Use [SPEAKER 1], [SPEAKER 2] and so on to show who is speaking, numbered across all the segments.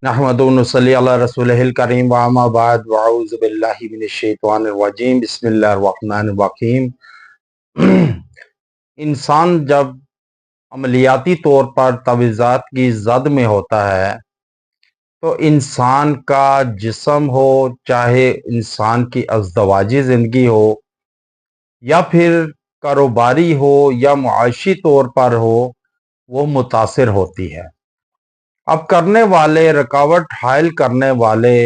[SPEAKER 1] نحمدہ و نصلی علی رسولہ الکریم وأما بعد وأعوذ باللہ من الشیطان الرجیم بسم اللہ الرحمن الرحیم۔ انسان جب عملیاتی طور پر تعویذات کی زد میں ہوتا ہے تو انسان کا جسم ہو، چاہے انسان کی ازدواجی زندگی ہو یا پھر کاروباری ہو یا معاشی طور پر ہو، وہ متاثر ہوتی ہے۔ اب کرنے والے، رکاوٹ حائل کرنے والے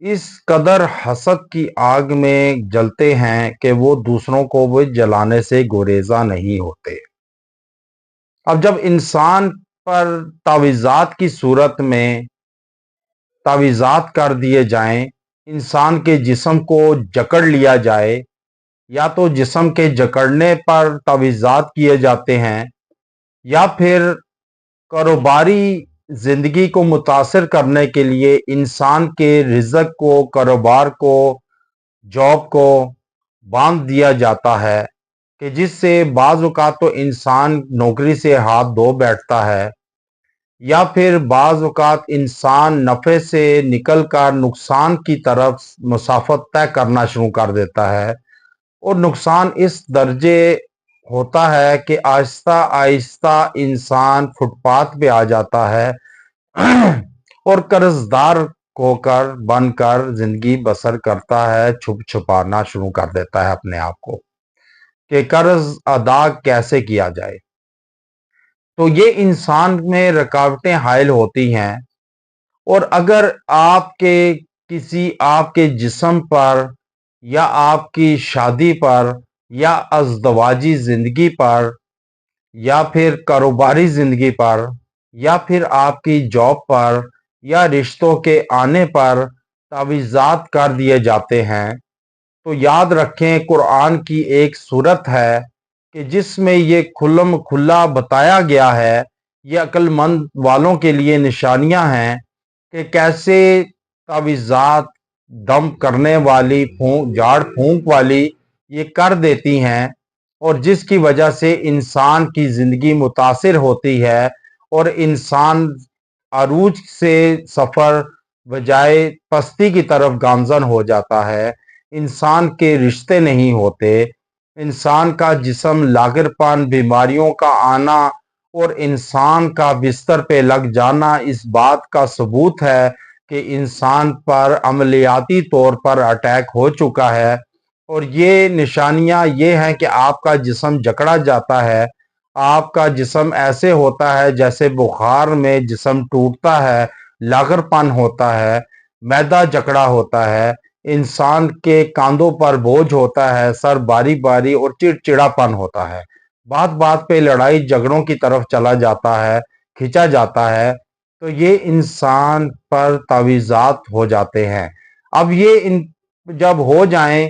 [SPEAKER 1] اس قدر حسد کی آگ میں جلتے ہیں کہ وہ دوسروں کو بھی جلانے سے گریزاں نہیں ہوتے۔ اب جب انسان پر تعویذات کی صورت میں تعویذات کر دیے جائیں، انسان کے جسم کو جکڑ لیا جائے، یا تو جسم کے جکڑنے پر تعویذات کیے جاتے ہیں یا پھر کاروباری زندگی کو متاثر کرنے کے لیے انسان کے رزق کو، کاروبار کو، جاب کو باندھ دیا جاتا ہے، کہ جس سے بعض اوقات تو انسان نوکری سے ہاتھ دھو بیٹھتا ہے، یا پھر بعض اوقات انسان نفع سے نکل کر نقصان کی طرف مسافت طے کرنا شروع کر دیتا ہے، اور نقصان اس درجے ہوتا ہے کہ آہستہ آہستہ انسان فٹ پاتھ پہ آ جاتا ہے اور قرض دار ہو کر بن کر زندگی بسر کرتا ہے، چھپ چھپانا شروع کر دیتا ہے اپنے آپ کو کہ قرض ادا کیسے کیا جائے۔ تو یہ انسان میں رکاوٹیں حائل ہوتی ہیں، اور اگر آپ کے جسم پر یا آپ کی شادی پر یا ازدواجی زندگی پر یا پھر کاروباری زندگی پر یا پھر آپ کی جاب پر یا رشتوں کے آنے پر تعویذات کر دیے جاتے ہیں، تو یاد رکھیں قرآن کی ایک صورت ہے کہ جس میں یہ کھلم کھلا بتایا گیا ہے، یہ عقل مند والوں کے لیے نشانیاں ہیں کہ کیسے تعویذات دم کرنے والی، جھاڑ پھونک والی یہ کر دیتی ہیں، اور جس کی وجہ سے انسان کی زندگی متاثر ہوتی ہے، اور انسان عروج سے سفر بجائے پستی کی طرف گامزن ہو جاتا ہے۔ انسان کے رشتے نہیں ہوتے، انسان کا جسم لاغر پن، بیماریوں کا آنا اور انسان کا بستر پہ لگ جانا اس بات کا ثبوت ہے کہ انسان پر عملیاتی طور پر اٹیک ہو چکا ہے۔ اور یہ نشانیاں یہ ہیں کہ آپ کا جسم جکڑا جاتا ہے، آپ کا جسم ایسے ہوتا ہے جیسے بخار میں جسم ٹوٹتا ہے، لاغر پن ہوتا ہے، معدہ جکڑا ہوتا ہے، انسان کے کاندھوں پر بوجھ ہوتا ہے، سر باری باری اور چڑچڑا پن ہوتا ہے، بات بات پہ لڑائی جھگڑوں کی طرف چلا جاتا ہے، کھینچا جاتا ہے۔ تو یہ انسان پر تعویذات ہو جاتے ہیں۔ اب یہ جب ہو جائیں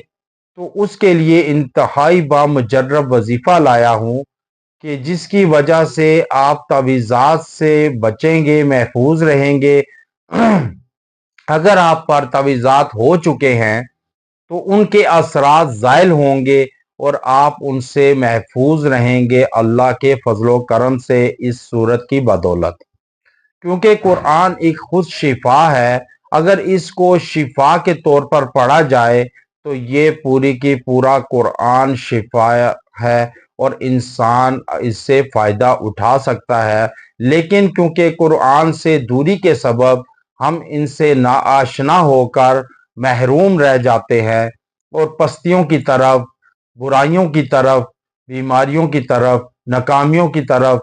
[SPEAKER 1] تو اس کے لیے انتہائی بامجرب وظیفہ لایا ہوں کہ جس کی وجہ سے آپ تعویذات سے بچیں گے، محفوظ رہیں گے۔ اگر آپ پر تعویذات ہو چکے ہیں تو ان کے اثرات زائل ہوں گے اور آپ ان سے محفوظ رہیں گے اللہ کے فضل و کرم سے، اس صورت کی بدولت، کیونکہ قرآن ایک خود شفا ہے۔ اگر اس کو شفا کے طور پر پڑھا جائے تو یہ پوری کی پورا قرآن شفا ہے اور انسان اس سے فائدہ اٹھا سکتا ہے، لیکن کیونکہ قرآن سے دوری کے سبب ہم ان سے ناآشنا ہو کر محروم رہ جاتے ہیں، اور پستیوں کی طرف، برائیوں کی طرف، بیماریوں کی طرف، ناکامیوں کی طرف،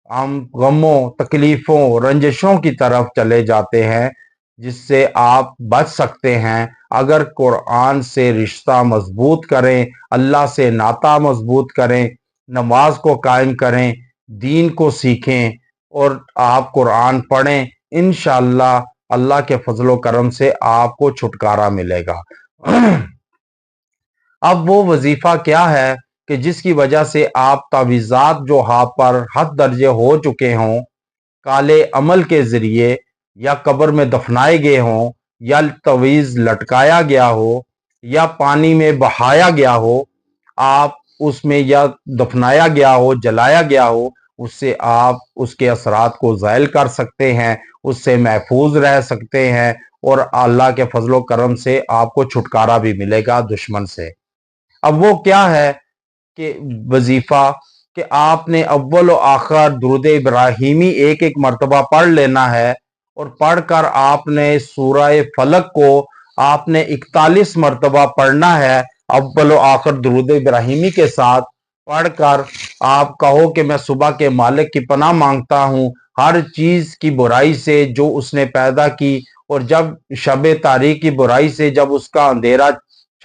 [SPEAKER 1] ہم غموں، تکلیفوں، رنجشوں کی طرف چلے جاتے ہیں، جس سے آپ بچ سکتے ہیں اگر قرآن سے رشتہ مضبوط کریں، اللہ سے ناطہ مضبوط کریں، نماز کو قائم کریں، دین کو سیکھیں اور آپ قرآن پڑھیں۔ انشاءاللہ اللہ کے فضل و کرم سے آپ کو چھٹکارا ملے گا۔ اب وہ وظیفہ کیا ہے کہ جس کی وجہ سے آپ تعویذات جو آپ پر حد درجے ہو چکے ہوں، کالے عمل کے ذریعے یا قبر میں دفنائے گئے ہوں، یا تعویذ لٹکایا گیا ہو یا پانی میں بہایا گیا ہو، آپ اس میں یا دفنایا گیا ہو، جلایا گیا ہو، اس سے آپ اس کے اثرات کو زائل کر سکتے ہیں، اس سے محفوظ رہ سکتے ہیں، اور اللہ کے فضل و کرم سے آپ کو چھٹکارا بھی ملے گا دشمن سے۔ اب وہ کیا ہے کہ وظیفہ کہ آپ نے اول و آخر درود ابراہیمی ایک ایک مرتبہ پڑھ لینا ہے، اور پڑھ کر آپ نے سورہ فلق کو آپ نے 41 مرتبہ پڑھنا ہے، اول و آخر درود ابراہیمی کے ساتھ پڑھ کر آپ کہو کہ میں صبح کے مالک کی پناہ مانگتا ہوں ہر چیز کی برائی سے جو اس نے پیدا کی، اور جب شب تاریک کی برائی سے جب اس کا اندھیرا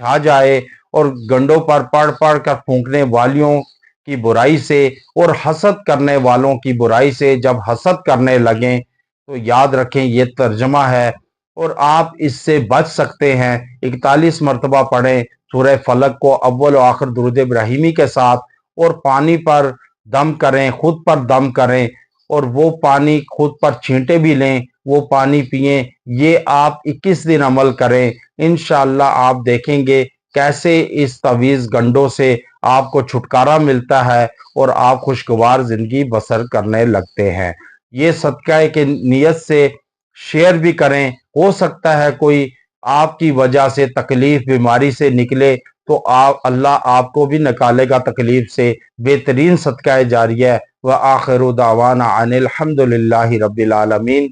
[SPEAKER 1] چھا جائے، اور گنڈوں پر پڑھ پڑھ کر پھونکنے والیوں کی برائی سے، اور حسد کرنے والوں کی برائی سے جب حسد کرنے لگیں، تو یاد رکھیں یہ ترجمہ ہے، اور آپ اس سے بچ سکتے ہیں۔ 41 مرتبہ پڑھیں سورہ فلق کو اول و آخر درود ابراہیمی کے ساتھ، اور پانی پر دم کریں، خود پر دم کریں، اور وہ پانی خود پر چھینٹے بھی لیں، وہ پانی پئیں۔ یہ آپ 21 دن عمل کریں، انشاءاللہ آپ دیکھیں گے کیسے اس تعویذ گنڈوں سے آپ کو چھٹکارا ملتا ہے، اور آپ خوشگوار زندگی بسر کرنے لگتے ہیں۔ یہ صدقہ کہ نیت سے شیئر بھی کریں، ہو سکتا ہے کوئی آپ کی وجہ سے تکلیف بیماری سے نکلے، تو اللہ آپ کو بھی نکالے گا تکلیف سے۔ بہترین صدقہ جاریہ ہے۔ وآخر دعوانا ان الحمد للہ رب العالمین۔